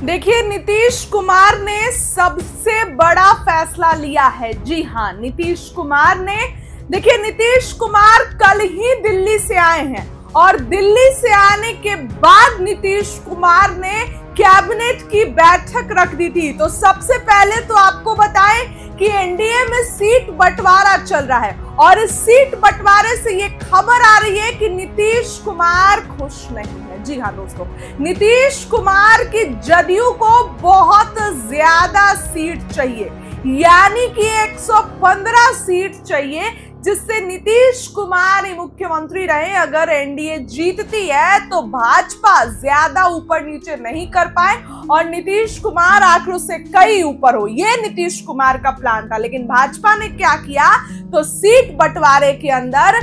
देखिए, नीतीश कुमार ने सबसे बड़ा फैसला लिया है। जी हां, नीतीश कुमार ने, देखिए नीतीश कुमार कल ही दिल्ली से आए हैं और दिल्ली से आने के बाद नीतीश कुमार ने कैबिनेट की बैठक रख दी थी। तो सबसे पहले तो आपको बताएं कि एनडीए में सीट बंटवारा चल रहा है और इस सीट बंटवारे से ये खबर आ रही है कि नीतीश कुमार खुश नहीं है। जी हाँ दोस्तों, नीतीश कुमार की जदयू को बहुत ज्यादा सीट चाहिए, यानी कि 115 सीट चाहिए, जिससे नीतीश कुमार ही मुख्यमंत्री रहे। अगर एनडीए जीतती है तो भाजपा ज्यादा ऊपर नीचे नहीं कर पाए और नीतीश कुमार आखिर से कई ऊपर हो, ये नीतीश कुमार का प्लान था। लेकिन भाजपा ने क्या किया, तो सीट बंटवारे के अंदर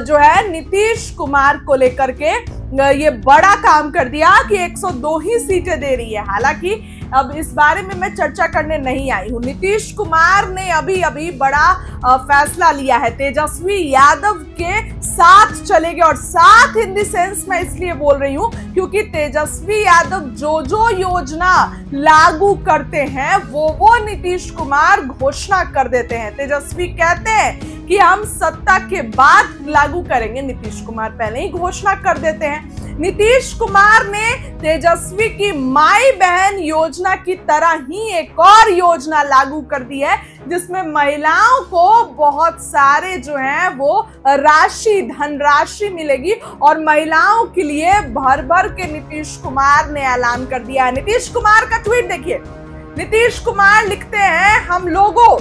जो है नीतीश कुमार को लेकर के ये बड़ा काम कर दिया कि 102 ही सीटें दे रही है। हालांकि अब इस बारे में मैं चर्चा करने नहीं आई हूं। नीतीश कुमार ने अभी बड़ा फैसला लिया है, तेजस्वी यादव के साथ चलेंगे। और साथ इन द सेंस मैं इसलिए बोल रही हूं क्योंकि तेजस्वी यादव जो योजना लागू करते हैं वो नीतीश कुमार घोषणा कर देते हैं। तेजस्वी कहते हैं कि हम सत्ता के बाद लागू करेंगे, नीतीश कुमार पहले ही घोषणा कर देते हैं। नीतीश कुमार ने तेजस्वी की माई बहन योजना की तरह ही एक और योजना लागू कर दी है, जिसमें महिलाओं को बहुत सारे जो है वो धनराशि मिलेगी और महिलाओं के लिए भर भर के नीतीश कुमार ने ऐलान कर दिया है। नीतीश कुमार का ट्वीट देखिए, नीतीश कुमार लिखते हैं, हम लोगों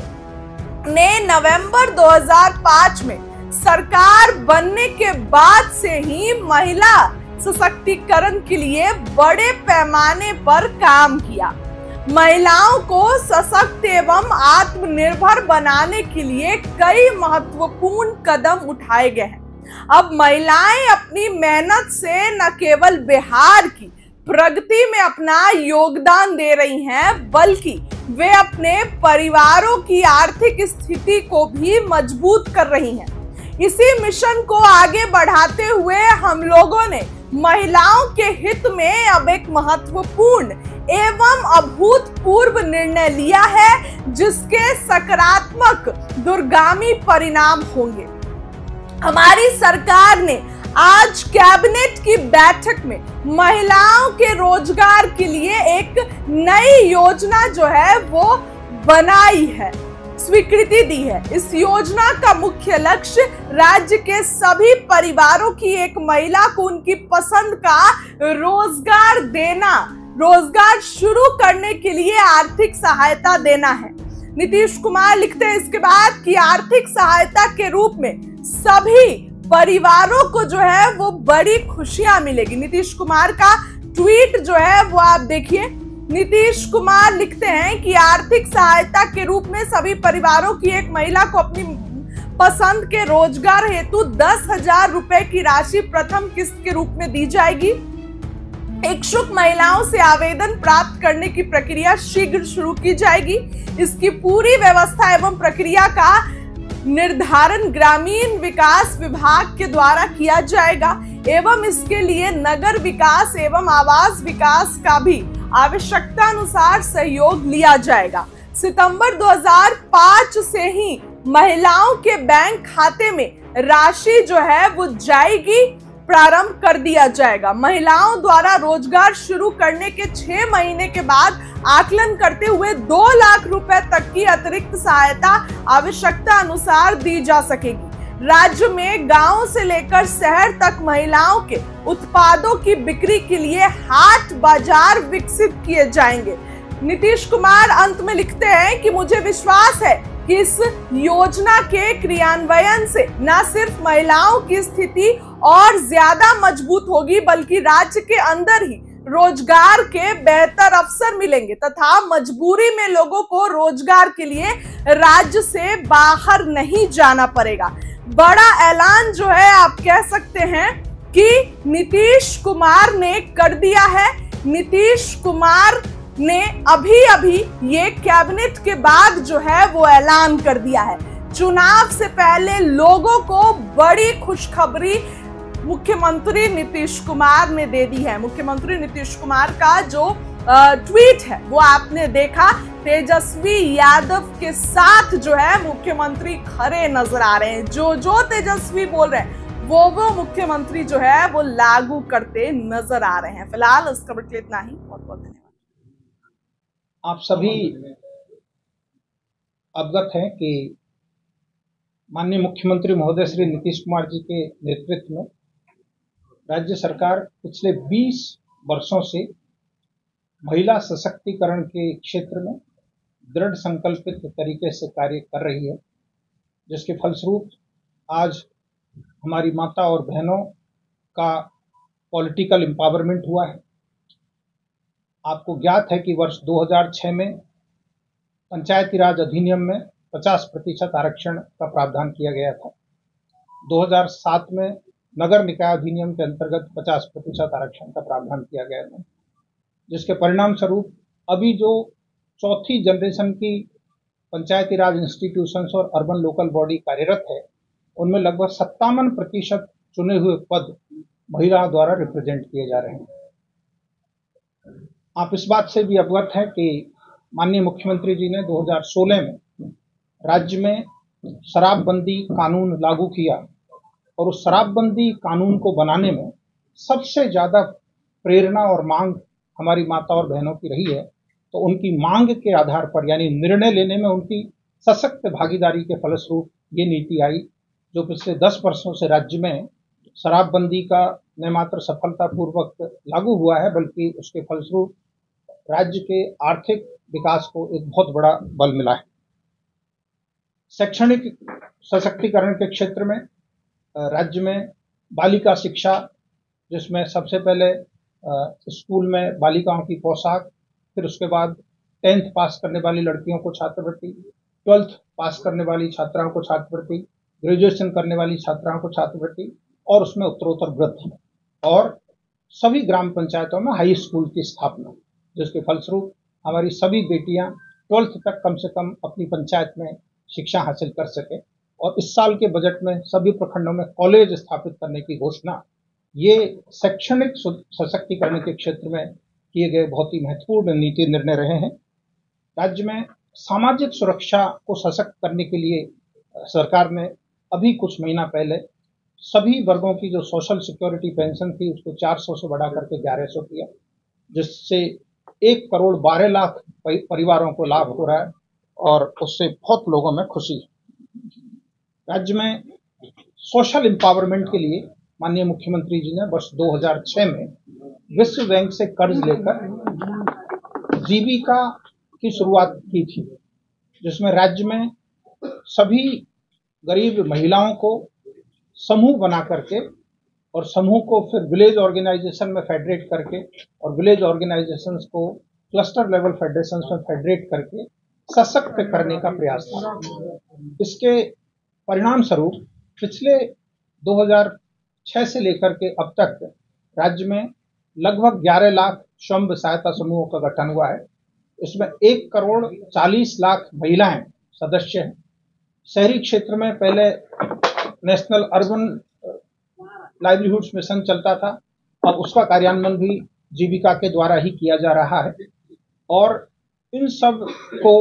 ने नवंबर 2005 में सरकार बनने के बाद से ही महिला सशक्तिकरण के लिए बड़े पैमाने पर काम किया। महिलाओं को सशक्त एवं आत्मनिर्भर बनाने के लिए कई महत्वपूर्ण कदम उठाए गए हैं। अब महिलाएं अपनी मेहनत से न केवल बिहार की प्रगति में अपना योगदान दे रही हैं, बल्कि वे अपने परिवारों की आर्थिक स्थिति को भी मजबूत कर रही हैं। इसी मिशन को आगे बढ़ाते हुए हम लोगों ने महिलाओं के हित में अब एक महत्वपूर्ण एवं अभूतपूर्व निर्णय लिया है, जिसके सकारात्मक दूरगामी परिणाम होंगे। हमारी सरकार ने आज कैबिनेट की बैठक में महिलाओं के रोजगार के लिए एक नई योजना जो है वो बनाई है, स्वीकृति दी है। इस योजना का मुख्य लक्ष्य राज्य के सभी परिवारों की एक महिला को उनकी पसंद का रोजगार देना, रोजगार शुरू करने के लिए आर्थिक सहायता देना है। नीतीश कुमार लिखते हैं इसके बाद कि आर्थिक सहायता के रूप में सभी परिवारों को जो है वो बड़ी खुशियां मिलेगी। नीतीश कुमार का ट्वीट जो है वो आप देखिए, नीतीश कुमार लिखते हैं कि आर्थिक सहायता के रूप में सभी परिवारों की एक महिला को अपनी पसंद के रोजगार हेतु 10,000 रुपए की राशि प्रथम किस्त के रूप में दी जाएगी। इच्छुक महिलाओं से आवेदन प्राप्त करने की प्रक्रिया शीघ्र शुरू की जाएगी। इसकी पूरी व्यवस्था एवं प्रक्रिया का निर्धारण ग्रामीण विकास विभाग के द्वारा किया जाएगा एवं इसके लिए नगर विकास एवं आवास विकास का भी आवश्यकता अनुसार सहयोग लिया जाएगा। सितंबर 2005 से ही महिलाओं के बैंक खाते में राशि जो है वो जाएगी, प्रारंभ कर दिया जाएगा। महिलाओं द्वारा रोजगार शुरू करने के 6 महीने के बाद आकलन करते हुए 2 लाख रुपए तक की अतिरिक्त सहायता आवश्यकता अनुसार दी जा सकेगी। राज्य में गांव से लेकर शहर तक महिलाओं के उत्पादों की बिक्री के लिए हाट बाजार विकसित किए जाएंगे। नीतीश कुमार अंत में लिखते हैं कि मुझे विश्वास है कि इस योजना के क्रियान्वयन से न सिर्फ महिलाओं की स्थिति और ज्यादा मजबूत होगी, बल्कि राज्य के अंदर ही रोजगार के बेहतर अवसर मिलेंगे तथा मजबूरी में लोगों को रोजगार के लिए राज्य से बाहर नहीं जाना पड़ेगा। बड़ा ऐलान जो है आप कह सकते हैं कि नीतीश कुमार ने कर दिया है। नीतीश कुमार ने अभी ये कैबिनेट के बाद जो है वो ऐलान कर दिया है। चुनाव से पहले लोगों को बड़ी खुशखबरी मुख्यमंत्री नीतीश कुमार ने दे दी है। मुख्यमंत्री नीतीश कुमार का जो ट्वीट है वो आपने देखा। तेजस्वी यादव के साथ जो है मुख्यमंत्री खड़े नजर आ रहे हैं। जो तेजस्वी बोल रहे हैं वो मुख्यमंत्री जो है वो लागू करते नजर आ रहे हैं। फिलहाल इस खबर के लिए इतना ही। बहुत बहुत धन्यवाद। आप सभी अवगत हैं कि माननीय मुख्यमंत्री महोदय श्री नीतीश कुमार जी के नेतृत्व में राज्य सरकार पिछले 20 वर्षों से महिला सशक्तिकरण के क्षेत्र में दृढ़ संकल्पित तरीके से कार्य कर रही है, जिसके फलस्वरूप आज हमारी माता और बहनों का पॉलिटिकल एम्पावरमेंट हुआ है। आपको ज्ञात है कि वर्ष 2006 में पंचायती राज अधिनियम में 50% आरक्षण का प्रावधान किया गया था। 2007 में नगर निकाय अधिनियम के अंतर्गत 50% आरक्षण का प्रावधान किया गया था, जिसके परिणाम स्वरूप अभी जो चौथी जनरेशन की पंचायती राज इंस्टीट्यूशंस और अर्बन लोकल बॉडी कार्यरत है, उनमें लगभग 57% चुने हुए पद महिलाओं द्वारा रिप्रेजेंट किए जा रहे हैं। आप इस बात से भी अवगत हैं कि माननीय मुख्यमंत्री जी ने 2016 में राज्य में शराबबंदी कानून लागू किया और उस शराबबंदी कानून को बनाने में सबसे ज्यादा प्रेरणा और मांग हमारी माता और बहनों की रही है। तो उनकी मांग के आधार पर, यानी निर्णय लेने में उनकी सशक्त भागीदारी के फलस्वरूप ये नीति आई, जो पिछले 10 वर्षों से राज्य में शराबबंदी का न मात्र सफलतापूर्वक लागू हुआ है, बल्कि उसके फलस्वरूप राज्य के आर्थिक विकास को एक बहुत बड़ा बल मिला है। शैक्षणिक सशक्तिकरण के क्षेत्र में राज्य में बालिका शिक्षा, जिसमें सबसे पहले स्कूल में बालिकाओं की पोशाक, फिर उसके बाद 10th पास करने वाली लड़कियों को छात्रवृत्ति, 12th पास करने वाली छात्राओं को छात्रवृत्ति, ग्रेजुएशन करने वाली छात्राओं को छात्रवृत्ति और उसमें उत्तरोत्तर वृद्धि, और सभी ग्राम पंचायतों में हाई स्कूल की स्थापना, जिसके फलस्वरूप हमारी सभी बेटियां 12th तक कम से कम अपनी पंचायत में शिक्षा हासिल कर सके। और इस साल के बजट में सभी प्रखंडों में कॉलेज स्थापित करने की घोषणा, ये शैक्षणिक सशक्तिकरण के क्षेत्र में किए गए बहुत ही महत्वपूर्ण नीति निर्णय रहे हैं। राज्य में सामाजिक सुरक्षा को सशक्त करने के लिए सरकार ने अभी कुछ महीना पहले सभी वर्गों की जो सोशल सिक्योरिटी पेंशन थी उसको 400 से बढ़ा करके 1100 किया, जिससे 1 करोड़ 12 लाख परिवारों को लाभ हो रहा है और उससे बहुत लोगों में खुशी है। राज्य में सोशल एम्पावरमेंट के लिए माननीय मुख्यमंत्री जी ने वर्ष 2006 में विश्व बैंक से कर्ज लेकर जीविका की शुरुआत की थी, जिसमें राज्य में सभी गरीब महिलाओं को समूह बना करके और समूह को फिर विलेज ऑर्गेनाइजेशन में फेडरेट करके और विलेज ऑर्गेनाइजेशंस को क्लस्टर लेवल फेडरेशंस में फेडरेट करके सशक्त करने का प्रयास था। इसके परिणाम स्वरूप पिछले 2006 से लेकर के अब तक राज्य में लगभग 11 लाख स्वयं सहायता समूहों का गठन हुआ है। इसमें 1 करोड़ 40 लाख महिलाएं सदस्य हैं। शहरी क्षेत्र में पहले नेशनल अर्बन लाइवलीहुड्स मिशन चलता था, अब उसका कार्यान्वयन भी जीविका के द्वारा ही किया जा रहा है और इन सब को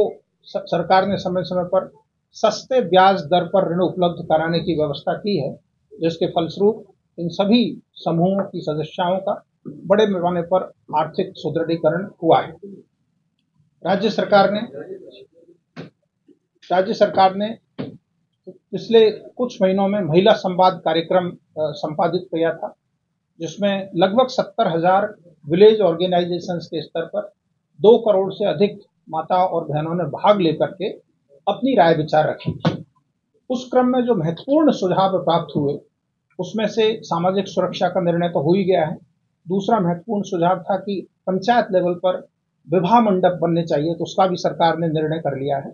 सरकार ने समय समय पर सस्ते ब्याज दर पर ऋण उपलब्ध कराने की व्यवस्था की है, जिसके फलस्वरूप इन सभी समूहों की सदस्याओं का बड़े पैमाने पर आर्थिक सुदृढ़ीकरण हुआ है। राज्य सरकार ने पिछले कुछ महीनों में महिला संवाद कार्यक्रम संपादित किया था, जिसमें लगभग 70,000 विलेज ऑर्गेनाइजेशंस के स्तर पर 2 करोड़ से अधिक माता और बहनों ने भाग लेकर के अपनी राय विचार रखी थी। उस क्रम में जो महत्वपूर्ण सुझाव प्राप्त हुए, उसमें से सामाजिक सुरक्षा का निर्णय तो हो ही गया है। दूसरा महत्वपूर्ण सुझाव था कि पंचायत लेवल पर विवाह मंडप बनने चाहिए, तो उसका भी सरकार ने निर्णय कर लिया है।